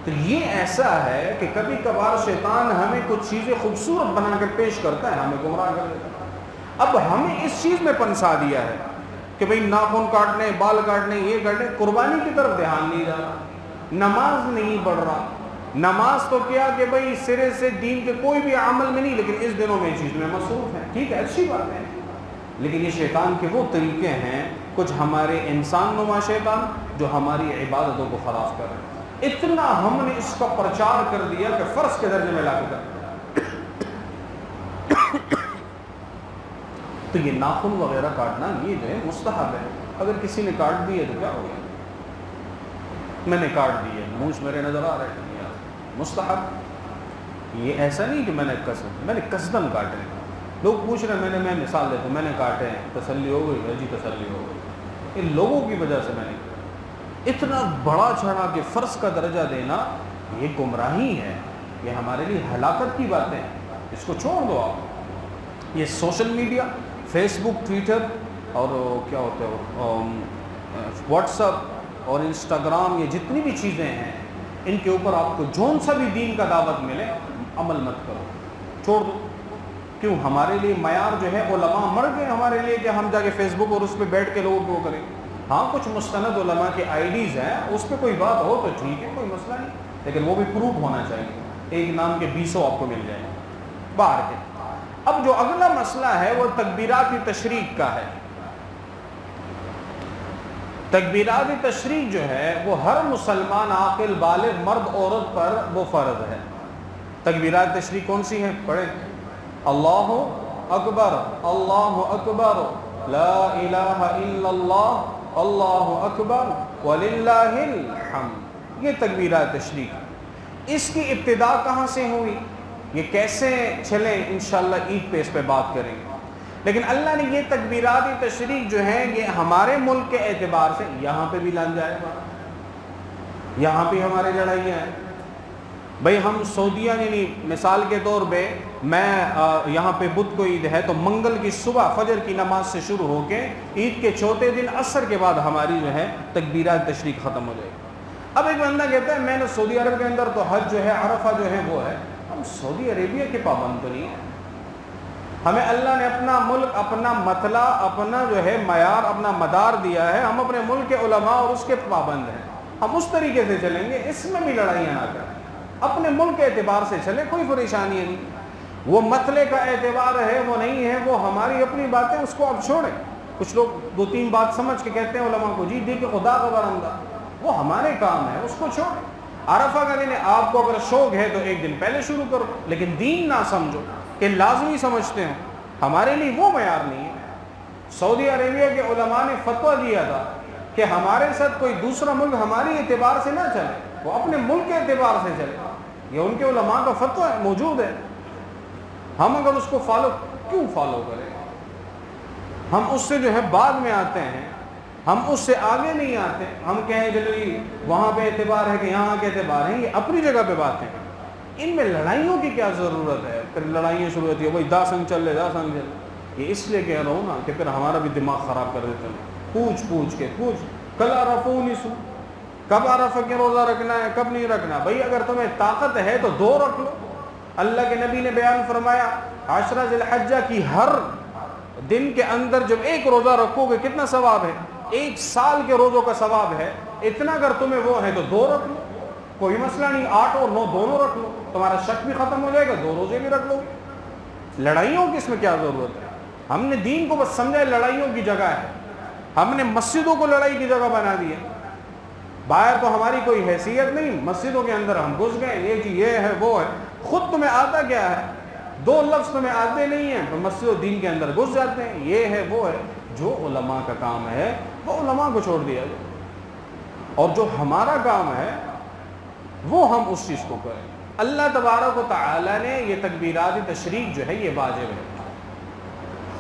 تو یہ ایسا ہے کہ کبھی کبھار شیطان ہمیں کچھ چیزیں خوبصورت بنا کر پیش کرتا ہے، ہمیں گمراہ کر دیتا ہے۔ اب ہمیں اس چیز میں پنسا دیا ہے کہ بھئی ناخن کاٹنے، بال کاٹنے، یہ کرنے، قربانی کی طرف دھیان نہیں جا رہا، نماز نہیں پڑھ رہا۔ نماز تو کیا کہ بھئی سرے سے دین کے کوئی بھی عمل میں نہیں، لیکن اس دنوں میں اس چیز میں مصروف ہے، ٹھیک ہے، اچھی بات ہے، لیکن یہ شیطان کے وہ طریقے ہیں، کچھ ہمارے انسان نما شیطان جو ہماری عبادتوں کو خراب کر رہے ہیں۔ اتنا ہم نے اس کا پرچار کر دیا کہ فرض کے درجے میں لا کے کر دیا۔ تو یہ ناخن وغیرہ کاٹنا یہ جو ہے مستحب ہے، اگر کسی نے کاٹ دی ہے تو کیا ہو گیا، میں نے کاٹ دی ہے، مونچھ میرے نظر آ رہے ہیں، مستحب۔ یہ ایسا نہیں کہ میں نے قصدن کاٹے ہیں۔ لوگ پوچھ رہے ہیں، میں مثال دیتا ہوں، میں نے کاٹے ہیں، تسلی ہو گئی؟ جی تسلی ہو گئی۔ ان لوگوں کی وجہ سے میں نے اتنا بڑا چڑھا کہ فرض کا درجہ دینا یہ گمراہی ہے، یہ ہمارے لیے ہلاکت کی باتیں ہیں، اس کو چھوڑ دو آپ۔ یہ سوشل میڈیا، فیس بک، ٹویٹر اور کیا ہوتا ہے واٹس ایپ اور انسٹاگرام، یہ جتنی بھی چیزیں ہیں ان کے اوپر آپ کو جون سا بھی دین کا دعوت ملے عمل مت کرو، چھوڑ دو۔ کیوں؟ ہمارے لیے معیار جو ہے علماء مر گئے ہمارے لیے کہ ہم جا کے فیس بک اور اس پہ بیٹھ کے لوگوں کو کریں۔ ہاں کچھ مستند علماء کے آئی ڈیز ہیں، اس پہ کوئی بات ہو تو ٹھیک ہے، کوئی مسئلہ نہیں، لیکن وہ بھی پروف ہونا چاہیے، ایک نام کے 20 آپ کو مل جائیں باہر کے۔ اب جو اگلا مسئلہ ہے وہ تکبیرات تشریق کا ہے۔ تکبیرات تشریق جو ہے وہ ہر مسلمان عاقل بالغ مرد عورت پر وہ فرض ہے۔ تکبیرات تشریق کون سی ہیں؟ پڑھیں، اللہ اکبر، اللہ اکبر، لا الہ الا اللہ، اللہ اکبر وللہ الحمد، یہ تکبیرات تشریق۔ اس کی ابتدا کہاں سے ہوئی، یہ کیسے چلے، انشاءاللہ عید پہ اس پہ بات کریں گے۔ لیکن اللہ نے یہ تکبیرات تشریق جو ہیں یہ ہمارے ملک کے اعتبار سے، یہاں پہ بھی لان جائے گا، یہاں پہ ہمارے لڑائیاں ہیں۔ بھئی ہم سعودیہ یعنی مثال کے طور پہ میں یہاں پہ بدھ کو عید ہے تو منگل کی صبح فجر کی نماز سے شروع ہو کے عید کے چوتھے دن عصر کے بعد ہماری جو ہے تکبیرات تشریق ختم ہو جائے گی۔ اب ایک بندہ کہتا ہے میں نے سعودی عرب کے اندر تو حج جو ہے عرفہ جو ہے وہ ہے، ہم سعودی عربیہ کے پابند تو نہیں ہیں، ہمیں اللہ نے اپنا ملک، اپنا مطلع، اپنا جو ہے معیار، اپنا مدار دیا ہے، ہم اپنے ملک کے علماء اور اس کے پابند ہیں، ہم اس طریقے سے چلیں گے، اس میں بھی لڑائیاں نہ کریں، اپنے ملک کے اعتبار سے چلے، کوئی پریشانی نہیں۔ وہ مطلع کا اعتبار ہے وہ نہیں ہے، وہ ہماری اپنی باتیں، اس کو اب چھوڑیں۔ کچھ لوگ دو تین بات سمجھ کے کہتے ہیں علماء کو، جی دیکھ خدا کا برندہ، وہ ہمارے کام ہے، اس کو چھوڑیں۔ عرفہ کا دن ہے، آپ کو اگر شوق ہے تو ایک دن پہلے شروع کرو، لیکن دین نہ سمجھو کہ لازمی سمجھتے ہو، ہمارے لیے وہ معیار نہیں ہے۔ سعودی عربیہ کے علماء نے فتویٰ دیا تھا کہ ہمارے ساتھ کوئی دوسرا ملک ہماری اعتبار سے نہ چلے، وہ اپنے ملک کے اعتبار سے چلے، یہ ان کے علماء کا فتویٰ ہے، موجود ہے۔ ہم اگر اس کو کیوں فالو کریں؟ ہم اس سے جو ہے بعد میں آتے ہیں، ہم اس سے آگے نہیں آتے، ہم کہیں چلو وہاں پہ اعتبار ہے کہ یہاں کے اعتبار ہیں، یہ اپنی جگہ پہ باتیں ہیں، ان میں لڑائیوں کی کیا ضرورت ہے؟ پھر لڑائیاں شروع ہوتی ہے، بھائی دا سنگ چل لے، دا سنگ چل، یہ اس لیے کہہ رہا ہوں نا کہ پھر ہمارا بھی دماغ خراب کر دیتے ہیں، پوچھ کے کل عرفہ نہیں کب عرفہ کے روزہ رکھنا ہے، کب نہیں رکھنا؟ بھائی اگر تمہیں طاقت ہے تو 2 رکھ لو۔ اللہ کے نبی نے بیان فرمایا عشرہ ذی الحجہ کی ہر دن کے اندر جب ایک روزہ رکھو گے کتنا ثواب ہے؟ 1 سال کے روزوں کا ثواب ہے۔ اتنا اگر تمہیں وہ ہے تو 2 رکھ لو، کوئی مسئلہ نہیں، 8 اور 9 دونوں رکھ لو، تمہارا شک بھی ختم ہو جائے گا، 2 روزے بھی رکھ لو۔ لڑائیوں کی اس میں کیا ضرورت ہے؟ ہم نے دین کو بس سمجھا لڑائیوں کی جگہ ہے، ہم نے مسجدوں کو لڑائی کی جگہ بنا دی ہے۔ باہر تو ہماری کوئی حیثیت نہیں، مسجدوں کے اندر ہم گھس گئے، یہ جی یہ ہے وہ ہے، خود تمہیں آتا کیا ہے؟ 2 لفظ تمہیں آتے نہیں ہیں تو مسجد و دین کے اندر گھس جاتے ہیں، یہ ہے وہ ہے۔ جو علماء کا کام ہے وہ علماء کو چھوڑ دیا جائے، اور جو ہمارا کام ہے وہ ہم اس چیز کو کریں۔ اللہ تبارک و تعالی نے یہ تکبیرات تشریق جو ہے یہ واجب ہے،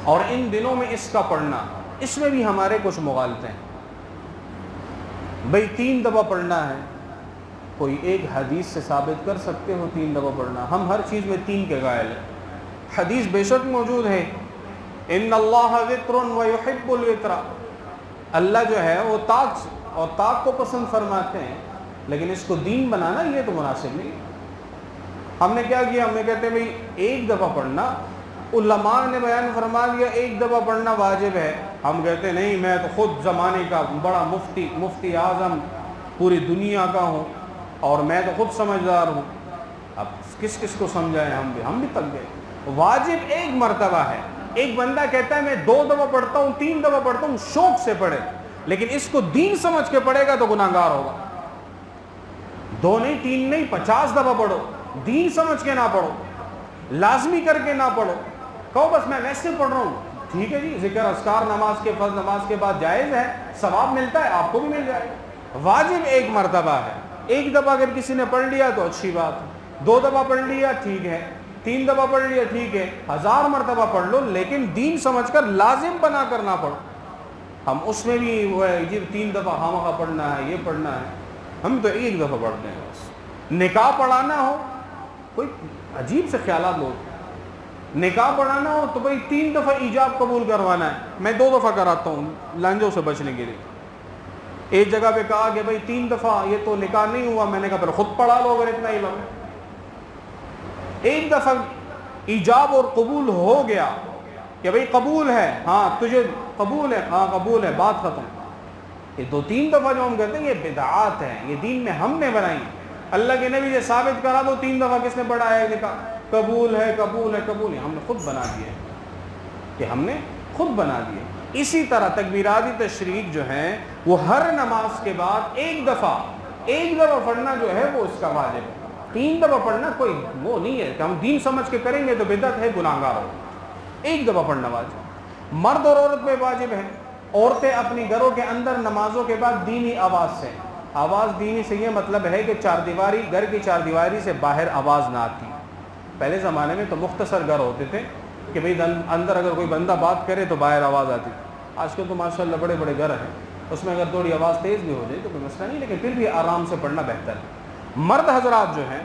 اور ان دنوں میں اس کا پڑھنا، اس میں بھی ہمارے کچھ مغالطے ہیں۔ بھئی 3 دفعہ پڑھنا ہے، کوئی ایک حدیث سے ثابت کر سکتے ہو 3 دفعہ پڑھنا؟ ہم ہر چیز میں 3 کے قائل ہیں، حدیث بے شک موجود ہے، ان اللہ وطر ویحب الوطر، اللہ جو ہے وہ طاق کو پسند فرماتے ہیں، لیکن اس کو دین بنانا یہ تو مناسب نہیں. ہم نے کیا کیا؟ ہم نے کہتے ہیں بھئی ایک دفعہ پڑھنا، علماء نے بیان فرما دیا ایک دفعہ پڑھنا واجب ہے. ہم کہتے ہیں نہیں، میں تو خود زمانے کا بڑا مفتی اعظم پوری دنیا کا ہوں اور میں تو خود سمجھدار ہوں. اب کس کس کو سمجھائیں؟ ہم بھی تک گئے. واجب ایک مرتبہ ہے. ایک بندہ کہتا ہے میں 2 دفعہ پڑھتا ہوں، 3 دفعہ پڑھتا ہوں، شوق سے پڑھے، لیکن اس کو دین سمجھ کے پڑھے گا تو گناہگار ہوگا. 2 نہیں، 3 نہیں، 50 دفعہ پڑھو، دین سمجھ کے نہ پڑھو، لازمی کر کے نہ پڑھو. کہو بس میں ویسے پڑھ رہا ہوں، ٹھیک ہے جی، ذکر اذکار نماز کے فرض نماز کے بعد جائز ہے، ثواب ملتا ہے، آپ کو بھی مل جائے گا. واجب ایک مرتبہ ہے. ایک دفعہ اگر کسی نے پڑھ لیا تو اچھی بات ہے، 2 دفعہ پڑھ لیا ٹھیک ہے، 3 دفعہ پڑھ لیا ٹھیک ہے، 1000 مرتبہ پڑھ لو، لیکن دین سمجھ کر لازم بنا کر نہ پڑھو. ہم اس میں بھی وہ ہے جی 3 دفعہ خامخواہ پڑھنا ہے، یہ پڑھنا ہے. ہم تو ایک دفعہ پڑھتے ہیں بس. نکاح پڑھانا ہو، کوئی عجیب سے خیالات لوگ، نکاح پڑھانا ہو تو بھائی 3 دفعہ ایجاب قبول کروانا ہے، میں 2 دفعہ کراتا ہوں لانجوں سے بچنے کے لیے. ایک جگہ پہ کہا کہ بھائی 3 دفعہ یہ تو نکاح نہیں ہوا. میں نے کہا پھر خود پڑھا لو اگر اتنا علم ہے. ایک دفعہ ایجاب اور قبول ہو گیا کہ بھائی قبول ہے، ہاں تجھے قبول ہے، ہاں قبول ہے، بات ختم. یہ 2-3 دفعہ جو ہم کہتے ہیں یہ بدعات ہیں، یہ دین میں ہم نے بنائی. اللہ کے نبی سے ثابت کرا دو 3 دفعہ کس نے پڑھا ہے نکاح، قبول ہے قبول ہے قبول ہے. ہم نے خود بنا دیے، کہ ہم نے خود بنا دیے. اسی طرح تکبیرات تشریق جو ہیں وہ ہر نماز کے بعد ایک دفعہ پڑھنا جو ہے وہ اس کا واجب ہے. 3 دفعہ پڑھنا کوئی وہ نہیں ہے کہ ہم دین سمجھ کے کریں گے تو بدعت ہے، گناہگار ہو. ایک دفعہ پڑھنا واجب. مرد اور عورت پہ واجب ہے. عورتیں اپنی گھروں کے اندر نمازوں کے بعد دینی آواز سے، آواز دینی سے یہ مطلب ہے کہ گھر کی 4 دیواری سے باہر آواز نہ آتی. پہلے زمانے میں تو مختصر گھر ہوتے تھے کہ بھئی اندر اگر کوئی بندہ بات کرے تو باہر آواز آتی. آج کل تو ماشاءاللہ بڑے بڑے گھر ہیں، اس میں اگر تھوڑی آواز تیز بھی ہو جائے تو کوئی مسئلہ نہیں، لیکن پھر بھی آرام سے پڑھنا بہتر ہے. مرد حضرات جو ہیں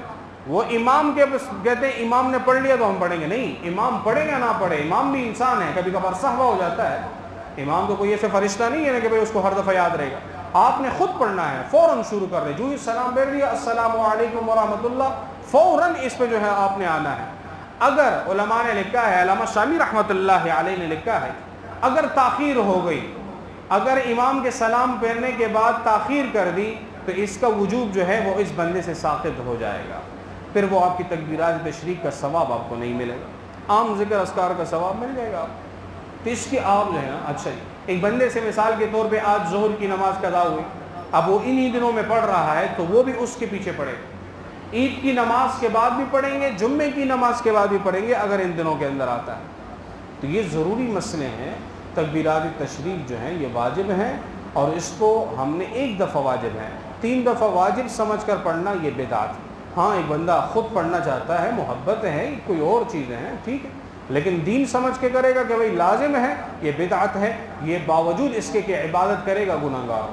وہ امام کے کہتے ہیں امام نے پڑھ لیا تو ہم پڑھیں گے. نہیں، امام پڑھے گا نہ پڑھے، امام بھی انسان ہے، کبھی کبھار سہوا ہو جاتا ہے. امام تو کوئی ایسے فرشتہ نہیں ہے کہ بھئی اس کو ہر دفعہ یاد رہے گا. آپ نے خود پڑھنا ہے، فوراً شروع کر دیں. جو ہی سلام پھیر دیا السلام علیکم ورحمۃ اللہ، فوراً اس پہ جو ہے آپ نے آنا ہے. اگر علماء نے لکھا ہے، علامہ شامی رحمۃ اللہ علیہ نے لکھا ہے، اگر تاخیر ہو گئی، اگر امام کے سلام پھیرنے کے بعد تاخیر کر دی تو اس کا وجوب جو ہے وہ اس بندے سے ساقط ہو جائے گا. پھر وہ آپ کی تکبیرات تشریق کا ثواب آپ کو نہیں ملے گا، عام ذکر اذکار کا ثواب مل جائے گا. تو اس کی آپ جو ہے نا، اچھا جی ایک بندے سے مثال کے طور پہ آج ظہر کی نماز قضا ہوئی، اب وہ انہی دنوں میں پڑھ رہا ہے تو وہ بھی اس کے پیچھے پڑھے. عید کی نماز کے بعد بھی پڑھیں گے، جمعے کی نماز کے بعد بھی پڑھیں گے اگر ان دنوں کے اندر آتا ہے. تو یہ ضروری مسئلے ہیں. تکبیرات تشریق جو ہیں یہ واجب ہیں اور اس کو ہم نے ایک دفعہ واجب ہے، 3 دفعہ واجب سمجھ کر پڑھنا یہ بدعت. ہاں ایک بندہ خود پڑھنا چاہتا ہے، محبت ہے، کوئی اور چیزیں ہیں، ٹھیک ہے، لیکن دین سمجھ کے کرے گا کہ بھئی لازم ہے، یہ بدعت ہے. یہ باوجود اس کے کہ عبادت کرے گا گناہگار.